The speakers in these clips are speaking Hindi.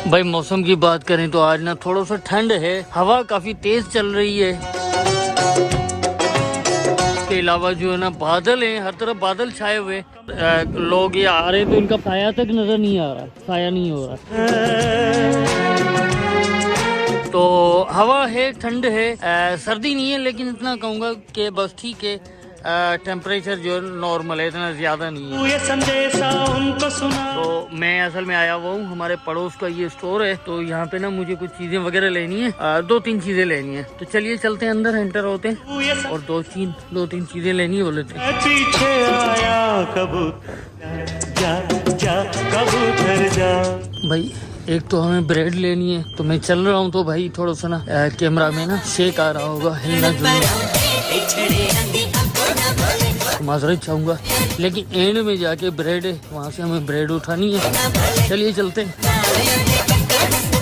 भाई मौसम की बात करें तो आज ना थोड़ा सा ठंड है, हवा काफी तेज चल रही है। इसके अलावा जो है ना बादल हैं, हर तरफ बादल छाए हुए। लोग ये आ रहे हैं तो इनका साया तक नजर नहीं आ रहा, साया नहीं हो रहा। तो हवा है, ठंड है, सर्दी नहीं है, लेकिन इतना कहूँगा कि बस ठीक है। टेम्परेचर जो नॉर्मल है, इतना ज़्यादा नहीं है। ये संदेशा उनको सुना। तो मैं असल में आया हुआ हूँ, हमारे पड़ोस का ये स्टोर है, तो यहाँ पे ना मुझे कुछ चीज़ें वगैरह लेनी है, 2-3 चीज़ें लेनी है। तो चलिए चलते हैं, अंदर एंटर होते हैं और 2-3 चीज़ें लेनी है वो लेते हैं। पीछे आया कबूतर जा। भाई एक तो हमें ब्रेड लेनी है, तो मैं चल रहा हूँ तो भाई थोड़ा सा ना कैमरा में ना शेक आ रहा होगा, हिलना जुलना, माजरत चाहूँगा, लेकिन एंड में जाके ब्रेड है, वहाँ से हमें ब्रेड उठानी है। चलिए चलते हैं।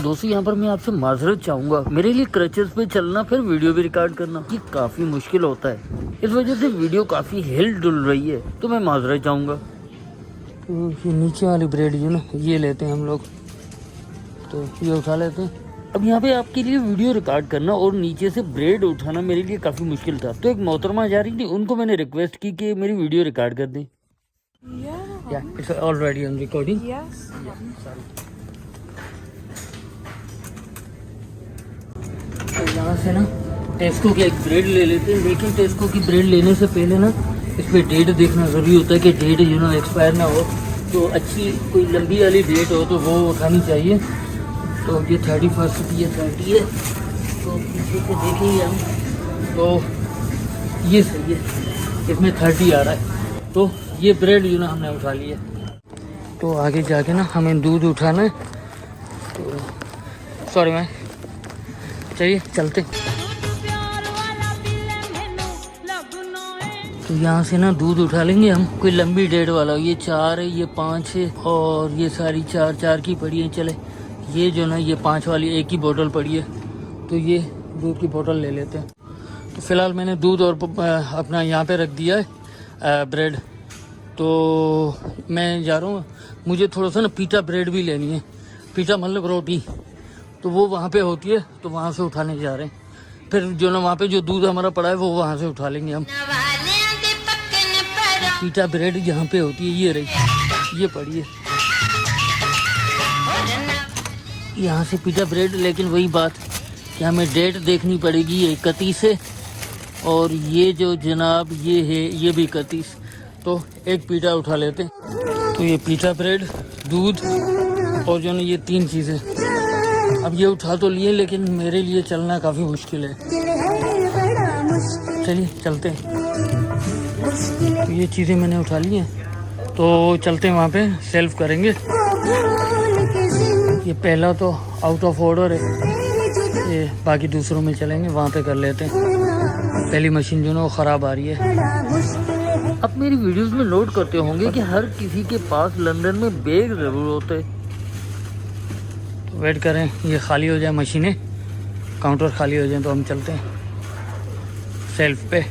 दोस्तों यहाँ पर मैं आपसे माजरत चाहूँगा, मेरे लिए क्रचेस पे चलना फिर वीडियो भी रिकॉर्ड करना ये काफ़ी मुश्किल होता है, इस वजह से वीडियो काफ़ी हिल डुल रही है, तो मैं माजरत चाहूँगा। तो ये नीचे वाली ब्रेड जो ना ये लेते हैं हम लोग, तो ये उठा लेते हैं। अब यहाँ पे आपके लिए वीडियो रिकॉर्ड करना और नीचे से ब्रेड उठाना मेरे लिए काफ़ी मुश्किल था, तो एक मोहतरमा जा रही थी, उनको मैंने रिक्वेस्ट की कि मेरी वीडियो रिकॉर्ड कर दें। It's already on recording. तो यहाँ से ना टेस्को की एक ब्रेड ले लेते हैं, लेकिन टेस्को की ब्रेड लेने से पहले ना इस पर डेट देखना ज़रूरी होता है कि डेट जो ना एक्सपायर ना हो, तो अच्छी कोई लंबी वाली डेट हो तो वो उठानी चाहिए। तो ये 31 की ये 30 है, तो पीछे से देखेंगे हम तो ये सही है, इसमें 30 आ रहा है। तो ये ब्रेड जो ना हमने उठा लिया। तो आगे जाके ना हमें दूध उठाना है, तो सॉरी मैं, चलिए चलते। तो यहाँ से ना दूध उठा लेंगे हम, कोई लंबी डेट वाला, ये 4 है, ये 5 है, और ये सारी 4 की पड़ी है। चले ये जो ना ये 5 वाली एक ही बोतल पड़ी है, तो ये दूध की बोतल ले लेते हैं। तो फिलहाल मैंने दूध और अपना यहाँ पे रख दिया है ब्रेड। तो मैं जा रहा हूँ, मुझे थोड़ा सा ना पीटा ब्रेड भी लेनी है, पीटा मतलब रोटी, तो वो वहाँ पे होती है, तो वहाँ से उठाने जा रहे हैं। फिर जो ना वहाँ पे जो दूध हमारा पड़ा है वो वहाँ से उठा लेंगे हम। पीटा ब्रेड जहाँ पे होती है ये रही, ये पड़ी है यहाँ से पीटा ब्रेड। लेकिन वही बात कि हमें डेट देखनी पड़ेगी, 31 है, और ये जो जनाब ये है ये भी 31। तो एक पीटा उठा लेते हैं। तो ये पीटा ब्रेड, दूध और जो ना ये 3 चीज़ें, अब ये उठा तो लिए, लेकिन मेरे लिए चलना काफ़ी मुश्किल है। चलिए चलते हैं। तो ये चीज़ें मैंने उठा ली हैं, तो चलते हैं वहाँ पे सेल्फ करेंगे। ये पहला तो आउट ऑफ ऑर्डर है, ये बाकी दूसरों में चलेंगे, वहाँ पे कर लेते हैं। पहली मशीन जो ना वो ख़राब आ रही है। अब मेरी वीडियोस में नोट करते होंगे कि हर किसी के पास लंदन में बैग ज़रूर होते हैं। तो वेट करें ये खाली हो जाए, मशीनें काउंटर खाली हो जाए, तो हम चलते हैं सेल्फ पे।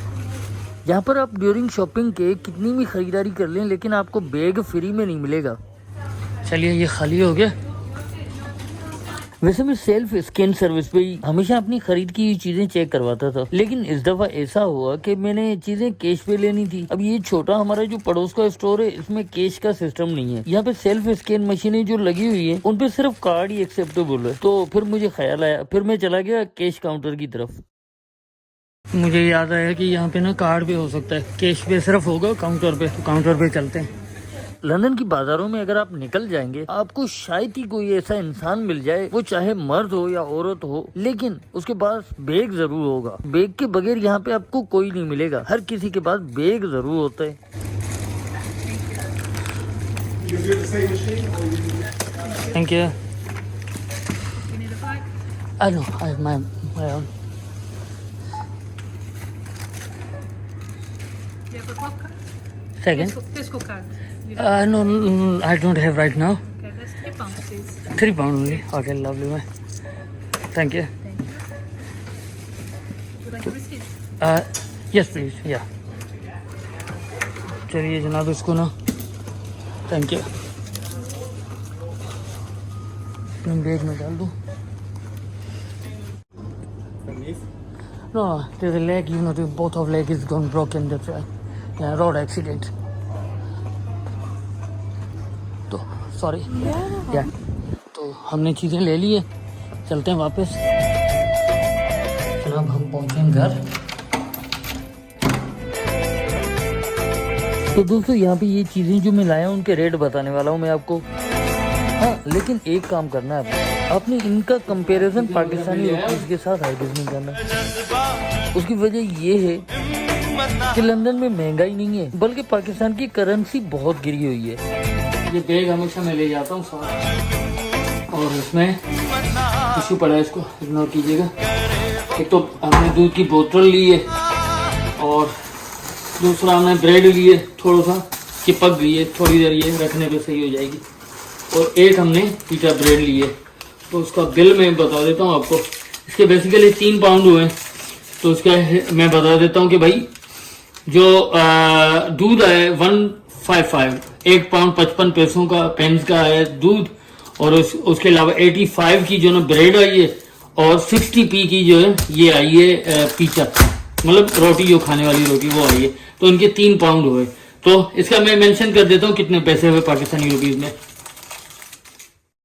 यहाँ पर आप ड्यूरिंग शॉपिंग के कितनी भी ख़रीदारी कर लें, लेकिन आपको बैग फ्री में नहीं मिलेगा। चलिए ये खाली हो गया। वैसे मैं सेल्फ स्कैन सर्विस पे ही हमेशा अपनी खरीद की हुई चीजें चेक करवाता था, लेकिन इस दफा ऐसा हुआ कि मैंने चीजें कैश पे लेनी थी। अब ये छोटा हमारा जो पड़ोस का स्टोर है, इसमें कैश का सिस्टम नहीं है। यहाँ पे सेल्फ स्कैन मशीनें जो लगी हुई है, उन पे सिर्फ कार्ड ही एक्सेप्टेबल है। तो फिर मुझे ख्याल आया, फिर मैं चला गया कैश काउंटर की तरफ। मुझे याद आया कि यहाँ पे ना कार्ड पे हो सकता है, कैश पे सिर्फ होगा काउंटर पे। तो काउंटर पे चलते हैं। लंदन की बाजारों में अगर आप निकल जाएंगे, आपको शायद ही कोई ऐसा इंसान मिल जाए, वो चाहे मर्द हो या औरत हो, लेकिन उसके पास बैग जरूर होगा। बैग के बगैर यहाँ पे आपको कोई नहीं मिलेगा, हर किसी के पास बैग जरूर होता है। Thank you. I know, I have my own. You have a pop card? Second. Fiscal card. No, I don't have right now. Okay, that's £3, please. £3 only. Okay, lovely. Man. Thank you. Thank you. Would you like a receipt? Yes, please. Yeah. चलिए जनाब इसको ना, थैंक यू। अपने बैग में डाल दूँ। No, there's a leg, you know, both of leg is gone broken, that's why. Yeah, road accident. तो सॉरी या तो हमने चीज़ें ले ली है, चलते हैं वापस। जनाब हम पहुँचे घर। तो दोस्तों यहाँ पे ये चीज़ें जो मैं लाया हूँ उनके रेट बताने वाला हूँ मैं आपको। हाँ, लेकिन एक काम करना है आपने इनका कंपैरिजन पाकिस्तानी रुपीस के साथ हाइडिस नहीं करना। उसकी वजह ये है कि लंदन में महंगाई नहीं है, बल्कि पाकिस्तान की करेंसी बहुत गिरी हुई है। ये बैग हमेशा मैं ले जाता हूँ साथ, और इसमें टिश्यू पड़ा है, इसको इग्नोर कीजिएगा। एक तो हमने दूध की बोतल ली है, और दूसरा हमने ब्रेड लिए, थोड़ा सा चिपक गई है, थोड़ी देर ये रखने पे सही हो जाएगी। और एक हमने पीटा ब्रेड लिए। तो उसका बिल मैं बता देता हूँ आपको। इसके बेसिकली 3 पाउंड हुए। तो उसका मैं बता देता हूँ कि भाई जो दूध है 155, 1 पाउंड 55 पैसों का पेंस का है दूध, और उसके अलावा 85 की जो ना ब्रेड आई है, और 60p की जो है ये आई है पीचा, मतलब रोटी जो खाने वाली रोटी वो आई है। तो इनके 3 पाउंड हुए। तो इसका मैं मेंशन कर देता हूँ कितने पैसे हुए पाकिस्तानी रुपीज में।